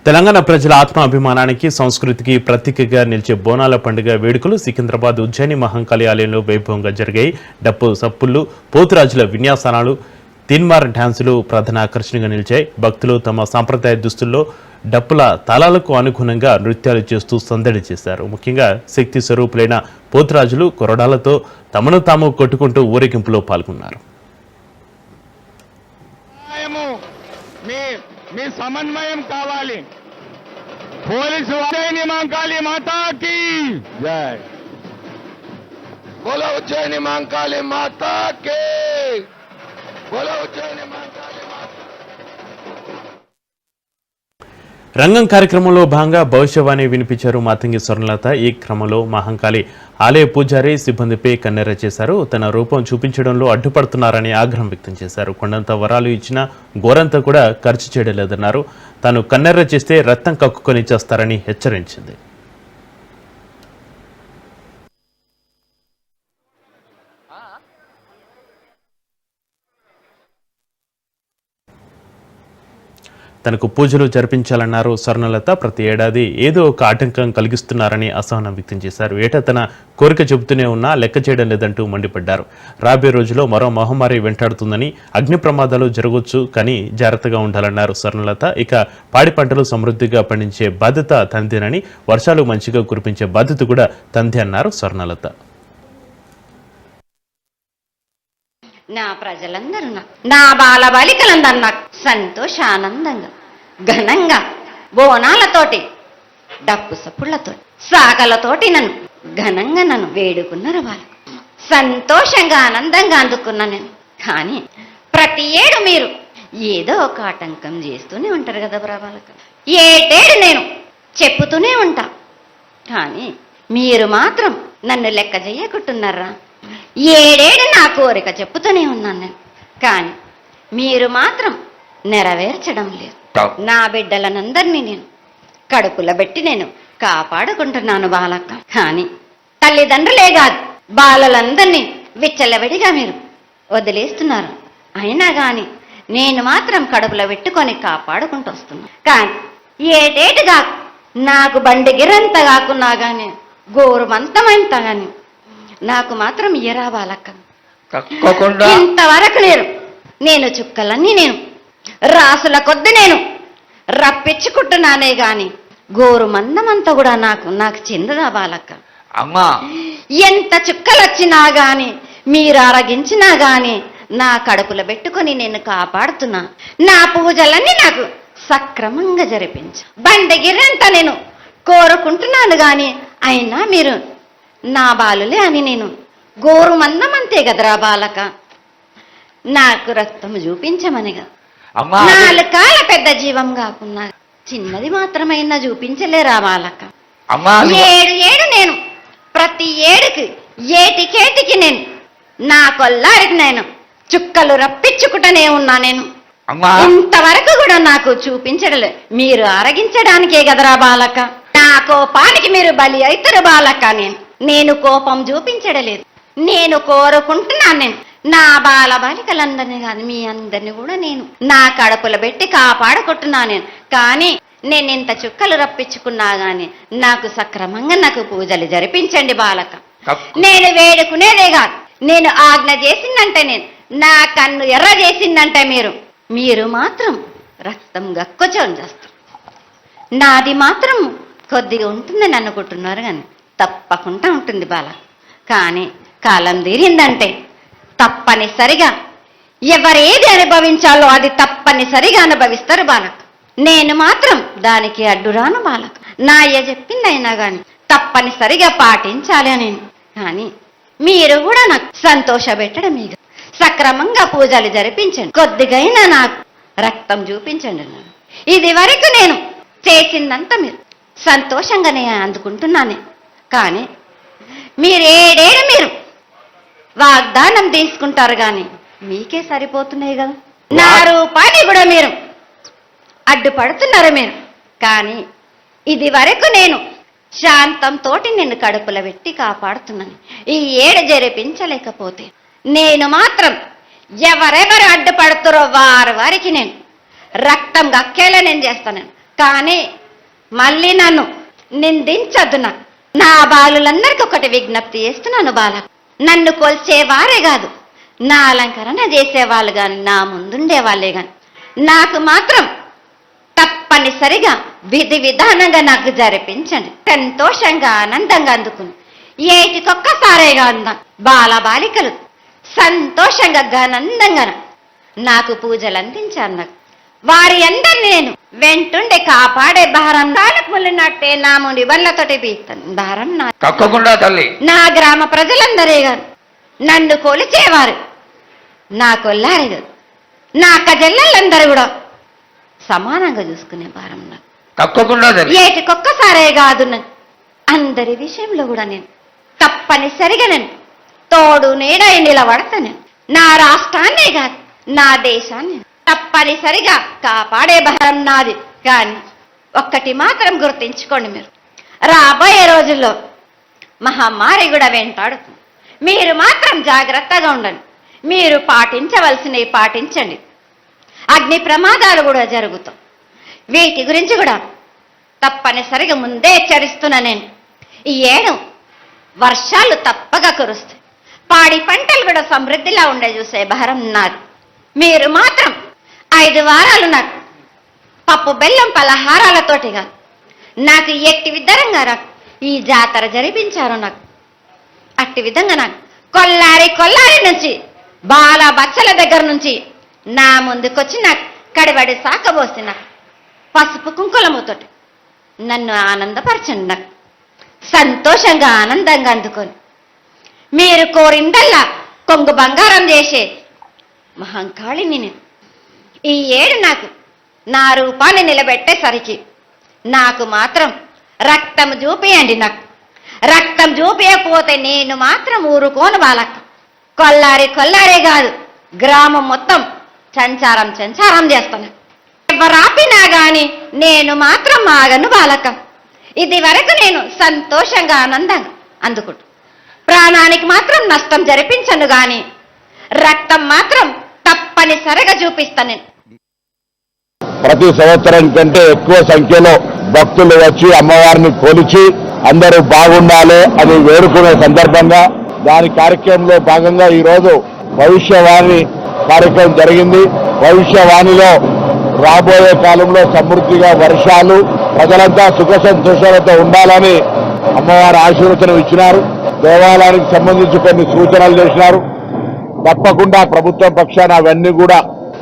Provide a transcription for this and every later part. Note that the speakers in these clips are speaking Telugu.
తెలంగాణ ప్రజల ఆత్మాభిమానానికి సంస్కృతికి ప్రతీకగా నిలిచే బోనాల పండుగ వేడుకలు సికింద్రాబాద్ ఉజ్జయిని మహంకాళి ఆలయంలో వైభవంగా జరిగాయి. డప్పు సప్పుళ్లు, పోతురాజుల విన్యాసాలు, తీన్మార్ డ్యాన్సులు ప్రధాన ఆకర్షణగా నిలిచాయి. భక్తులు తమ సాంప్రదాయ దుస్తుల్లో డప్పుల తాళాలకు అనుగుణంగా నృత్యాలు చేస్తూ సందడి చేశారు. ముఖ్యంగా శక్తి స్వరూపులైన పోతురాజులు కొరడాలతో తమను తాము కొట్టుకుంటూ ఊరేగింపులో పాల్గొన్నారు. మీ సమన్వయం కావాలి. పోలీసు ఉజ్జయిని మహంకాళి మాతాకి జై. బోలో ఉజ్జయిని మహంకాళి మాతాకి. బోలో ఉజ్జయిని మహంకాళి మాతా. రంగం కార్యక్రమంలో భాగంగా భవిష్యవాణి వినిపించారు మాతంగి స్వర్ణలత. ఈ క్రమంలో మహంకాళి ఆలయ పూజారి సిబ్బందిపై కన్నెర్ర చేశారు. తన రూపం చూపించడంలో అడ్డుపడుతున్నారని ఆగ్రహం వ్యక్తం చేశారు. కొండంత వరాలు ఇచ్చినా గోరంతా కూడా ఖర్చు చేయడం లేదన్నారు. తాను కన్నెర్ర చేస్తే రక్తం కక్కుకొని చేస్తారని హెచ్చరించింది. తనకు పూజలు జరిపించాలన్నారు స్వర్ణలత. ప్రతి ఏడాది ఏదో ఒక ఆటంకం కలిగిస్తున్నారని అసహనం వ్యక్తం చేశారు. ఏటా తన కోరిక చెబుతూనే ఉన్నా లెక్క చేయడం లేదంటూ మండిపడ్డారు. రాబోయే రోజుల్లో మరో మహమ్మారి వెంటాడుతుందని, అగ్ని ప్రమాదాలు జరగవచ్చు, కానీ జాగ్రత్తగా ఉండాలన్నారు స్వర్ణలత. ఇక పాడి పంటలు సమృద్ధిగా పండించే బాధ్యత తందేనని, వర్షాలు మంచిగా కురిపించే బాధ్యత కూడా తందే అన్నారు స్వర్ణలత. నా ప్రజలందరూ నా బాలబాలికలందరూ నాకు సంతోషానందంగా ఘనంగా బోనాలతోటి డప్పు సప్పుళ్లతో సాగలతోటి నన్ను వేడుకున్నారు. వాళ్ళు సంతోషంగా ఆనందంగా అందుకున్నా నేను. కానీ ప్రతి ఏడు మీరు ఏదో ఒక ఆటంకం చేస్తూనే ఉంటారు కదా ప్రభాలక. ఏటేడు నేను చెప్పుతూనే ఉంటా, కానీ మీరు మాత్రం నన్ను లెక్క చేయకుంటున్నారా? ఏడేడు నా కోరిక చెప్పుతూనే ఉన్నాను నేను, కానీ మీరు మాత్రం నెరవేర్చడం లేదు. నా బిడ్డలనందరినీ నేను కడుపులో పెట్టి నేను కాపాడుకుంటున్నాను బాలక్క. కానీ తల్లిదండ్రులే కాదు, బాలలందరినీ విచ్చలవిడిగా మీరు వదిలేస్తున్నారు. అయినా కానీ నేను మాత్రం కడుపులో పెట్టుకొని కాపాడుకుంటూ వస్తున్నాను. కానీ ఏటేటుగా నాకు బండి గిరంత కాకున్నా కానీ గోరుమంతమంతా కానీ నాకు మాత్రం ఇయ్యరా బాలక్క. ఇంతవరకు నేను చుక్కలన్నీ నేను రాసుల కొద్ది నేను రప్పించుకుంటున్నానే గాని గోరు మందమంతా కూడా నాకు చెందదా బాలక్క. అమ్మా, ఎంత చుక్కలు వచ్చినా గాని మీరు అరగించినా గాని నా కడుపులో పెట్టుకొని నేను కాపాడుతున్నా. నా పూజలన్నీ నాకు సక్రమంగా జరిపించు. బండగిరంతా నేను కోరుకుంటున్నాను గాని అయినా మీరు నా బాలులే అని నేను గోరు మందమంతే కదరా బాలక. నాకు రక్తం చూపించమనిగా. నాలుగు కాల పెద్ద జీవం కాకున్నా చిన్నది మాత్రమైనా చూపించలేరా బాలక. ఏడు నేను ప్రతి ఏడుకి ఏటికేటికి నేను నా కొల్లారికి నేను చుక్కలు రప్పించుకుంటూనే ఉన్నా. నేను ఇంతవరకు కూడా నాకు చూపించడలే. మీరు అరగించడానికే కదరా బాలక. నా కోపానికి మీరు బలి అవుతారు బాలక. నేను కోపం చూపించడలేదు. నేను కోరుకుంటున్నాను. నేను నా బాలబాలికలందరినీ కాదు, మీ అందరినీ కూడా నేను నా కడుపులో పెట్టి కాపాడుకుంటున్నాను నేను. కానీ నేను ఇంత చుక్కలు రప్పించుకున్నా గాని నాకు సక్రమంగా నాకు పూజలు జరిపించండి బాలక. నేను వేడుకునేదే కాదు, నేను ఆజ్ఞ చేసిందంటే నేను నా కన్ను ఎర్ర చేసిందంటే మీరు మాత్రం రక్తం గక్కుచోని చేస్తారు. నాది మాత్రం కొద్దిగా ఉంటుందని అనుకుంటున్నారు, కానీ తప్పకుండా ఉంటుంది బాల. కానీ కాలం తీరిందంటే తప్పనిసరిగా ఎవరేది అనుభవించాలో అది తప్పనిసరిగా అనుభవిస్తారు బాలక. నేను మాత్రం దానికి అడ్డురాను బాలక. నా అయ్య చెప్పింది అయినా కానీ తప్పనిసరిగా పాటించాలి అని. కానీ మీరు కూడా నాకు సంతోష పెట్టడం, మీకు సక్రమంగా పూజలు జరిపించండి. కొద్దిగైనా నాకు రక్తం చూపించండి. ఇది వరకు నేను చేసిందంతా మీరు సంతోషంగానే అందుకుంటున్నానే. కానీ మీరు ఏడేడు మీరు వాగ్దానం తీసుకుంటారు కానీ మీకే సరిపోతున్నాయి కదా. నా రూపాన్ని కూడా మీరు అడ్డుపడుతున్నారు మీరు. కానీ ఇది వరకు నేను శాంతంతో నేను కడుపులో పెట్టి కాపాడుతున్నాను. ఈ ఏడు జరిపించలేకపోతే నేను మాత్రం ఎవరెవరు అడ్డుపడుతారో వారికి నేను రక్తం గక్కేలా నేను చేస్తాను. కానీ మళ్ళీ నన్ను నిందించద్దు. నా బాలులందరికీ ఒకటి విజ్ఞప్తి చేస్తున్నాను బాల, నన్ను కొల్చేవారే కాదు, నా అలంకరణ చేసేవాళ్ళు కానీ నా ముందుండే వాళ్ళే కానీ నాకు మాత్రం తప్పనిసరిగా విధి విధానంగా నాకు జరిపించండి. సంతోషంగా ఆనందంగా అందుకుని ఏటికొక్కసారేగా అందాం బాలబాలికలు సంతోషంగా ఘనందంగా నాకు పూజలు అందించారు. నాకు వారి అందరిని నేను వెంటుండే కాపాడే భారం నాలుగు ముళ్ళినట్టే నా ముడి బండ్లతోటి పీస్తాను. భారం నా తప్పకుండా తల్లి. నా గ్రామ ప్రజలందరే గారు నన్ను కొలిచేవారు, నా కొల్లారే గారు నా కజల్లలందరూ కూడా సమానంగా చూసుకునే భారం నాకు తప్పకుండా తల్లి. ఏటికొక్కసారే కాదు, నన్ను అందరి విషయంలో కూడా నేను తప్పనిసరిగా నేను తోడు నీడై నిలబడతాను. నా రాష్ట్రాన్నే కాదు నా దేశాన్ని తప్పనిసరిగా కాపాడే భారం నాది. కానీ ఒక్కటి మాత్రం గుర్తించుకోండి, మీరు రాబోయే రోజుల్లో మహమ్మారి కూడా వెంటాడుతుంది. మీరు మాత్రం జాగ్రత్తగా ఉండండి. మీరు పాటించవలసినవి పాటించండి. అగ్ని ప్రమాదాలు కూడా జరుగుతాయి. వీటి గురించి కూడా తప్పనిసరిగా ముందే హెచ్చరిస్తున్నా నేను. ఈ ఏడు వర్షాలు తప్పగా కురుస్తాయి. పాడి పంటలు కూడా సమృద్ధిలా ఉండే చూసే భారం నాది. మీరు మాత్రం 5 వారాలు నాకు పప్పు బెల్లం పలహారాలతోటి కాదు, నాకు ఎట్టి విధంగా ఈ జాతర జరిపించారు. నాకు అట్టి విధంగా నాకు కొల్లారి నుంచి బాల బచ్చల దగ్గర నుంచి నా ముందుకొచ్చి నాకు కడివడి సాకబోసి నాకు పసుపు కుంకులముతోటి నన్ను ఆనందపరచండి. నాకు సంతోషంగా ఆనందంగా అందుకొని మీరు కోరిందల్లా కొంగు బంగారం చేసే మహంకాళిని నేను. ఈ ఏడు నాకు నా రూపాన్ని నిలబెట్టేసరికి నాకు మాత్రం రక్తం చూపియండి. నాకు రక్తం చూపించకపోతే నేను మాత్రం ఊరుకోను బాలక్క. కొల్లారే కాదు, గ్రామం మొత్తం సంచారం చేస్తాను. ఎవరాపినా గాని నేను మాత్రం ఆగను బాలక్క. ఇది వరకు నేను సంతోషంగా ఆనందంగా అందుకుంటు, ప్రాణానికి మాత్రం నష్టం జరిపించను గాని రక్తం మాత్రం తప్పనిసరిగా చూపిస్తాను నేను. ప్రతి సంవత్సరం కంటే ఎక్కువ సంఖ్యలో భక్తులు వచ్చి అమ్మవారిని కొలిచి అందరూ బాగుండాలి అని వేడుకునే సందర్భంగా దాని కార్యక్రమంలో భాగంగా ఈరోజు భవిష్యవాణి కార్యక్రమం జరిగింది. భవిష్యవాణిలో రాబోయే కాలంలో సమృద్ధిగా వర్షాలు, ప్రజలంతా సుఖ సంతోషాలతో ఉండాలని అమ్మవారి ఆశీర్వచనం ఇచ్చినారు. దేవాలయానికి సంబంధించి కొన్ని సూచనలు చేసినారు. తప్పకుండా ప్రభుత్వం పక్షాన అవన్నీ కూడా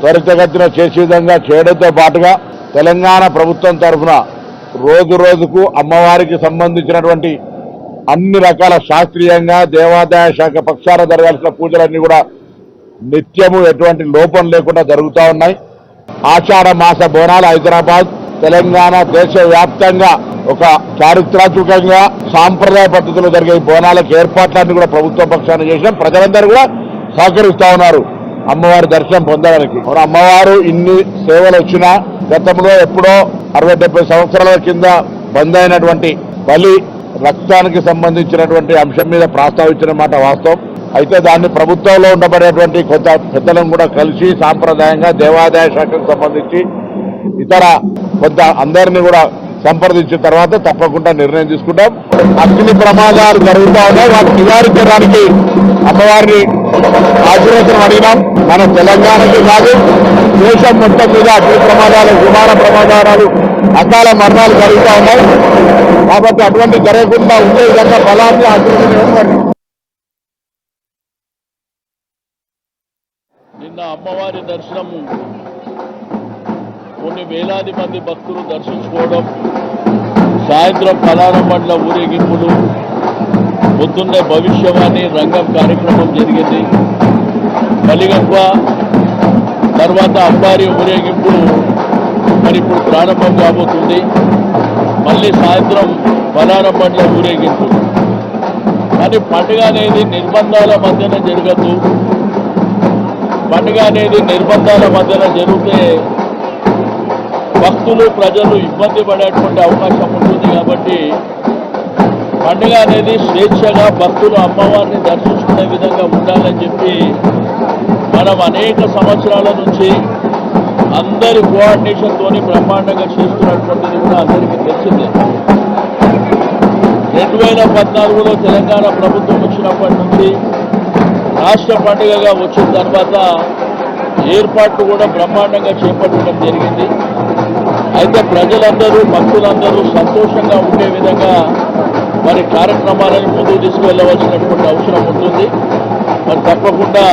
త్వరితగతిన చేసే విధంగా చేయడంతో పాటుగా తెలంగాణ ప్రభుత్వం తరఫున రోజు రోజుకు అమ్మవారికి సంబంధించినటువంటి అన్ని రకాల శాస్త్రీయంగా దేవాదాయ శాఖ పక్షాన జరగాల్సిన పూజలన్నీ కూడా నిత్యము ఎటువంటి లోపం లేకుండా జరుగుతూ ఉన్నాయి. ఆషాఢ మాస బోనాలు హైదరాబాద్, తెలంగాణ దేశవ్యాప్తంగా ఒక చారిత్రాత్మకంగా సాంప్రదాయ పద్ధతిలో జరిగే బోనాలకు ఏర్పాట్లన్నీ కూడా ప్రభుత్వ పక్షాన చేసినాం. ప్రజలందరూ కూడా సహకరిస్తా ఉన్నారు అమ్మవారి దర్శనం పొందడానికి. అమ్మవారు ఇన్ని సేవలు వచ్చినా గతంలో ఎప్పుడో 60-70 సంవత్సరాల కింద బంద్ అయినటువంటి బలి రక్తానికి సంబంధించినటువంటి అంశం మీద ప్రస్తావించిన మాట వాస్తవం. అయితే దాన్ని ప్రభుత్వంలో ఉండబడేటువంటి కొంత పెద్దలను కూడా కలిసి సాంప్రదాయంగా దేవాదాయ శాఖకు సంబంధించి ఇతర కొంత అందరినీ కూడా సంప్రదించిన తర్వాత తప్పకుండా నిర్ణయం తీసుకుంటాం. అగ్ని ప్రమాదాలు జరుగుతూ ఉన్నాయి, వాటిని నివారించడానికి అమ్మవారిని ఆశీర్వచనం అడిగినాం. మన తెలంగాణకి కాదు దేశం మొత్తం మీద అగ్ని ప్రమాదాలు, విమాన ప్రమాదాలు, అకాల మరణాలు జరుగుతూ ఉన్నాయి. కాబట్టి అటువంటి జరగకుండా ఉండే విధంగా బలాన్ని ఆశీర్వచనం. నిన్న అమ్మవారి దర్శనము కొన్ని వేలాది మంది భక్తులు దర్శించుకోవడం, సాయంత్రం పలారం బండ్ల ఊరేగింపులు, పొద్దున్నే భవిష్యవాణి రంగం కార్యక్రమం జరిగింది. బలిగప్ప తర్వాత అంబారి ఊరేగింపు మరి ఇప్పుడు ప్రారంభం కాబోతుంది. మళ్ళీ సాయంత్రం పలారం బండ్ల ఊరేగింపు. కానీ పండుగ అనేది నిర్బంధాల మధ్యన జరగదు. పండుగ అనేది నిర్బంధాల మధ్యన జరిగితే భక్తులు ప్రజలు ఇబ్బంది పడేటువంటి అవకాశం ఉంటుంది. కాబట్టి పండుగ అనేది స్వేచ్ఛగా భక్తులు అమ్మవారిని దర్శించుకునే విధంగా ఉండాలని చెప్పి మనం అనేక సంవత్సరాల నుంచి అందరి కోఆర్డినేషన్తోని బ్రహ్మాండంగా చేస్తున్నటువంటిది కూడా అందరికీ తెలిసిందే. 2014లో తెలంగాణ ప్రభుత్వం వచ్చినప్పటి నుంచి రాష్ట్ర పండుగగా వచ్చిన తర్వాత ఏర్పాట్లు కూడా బ్రహ్మాండంగా చేపట్టడం జరిగింది. అయితే ప్రజలందరూ భక్తులందరూ సంతోషంగా ఉండే విధంగా మరి కార్యక్రమాలను ముందుకు తీసుకువెళ్ళవలసినటువంటి అవసరం ఉంటుంది. మరి తప్పకుండా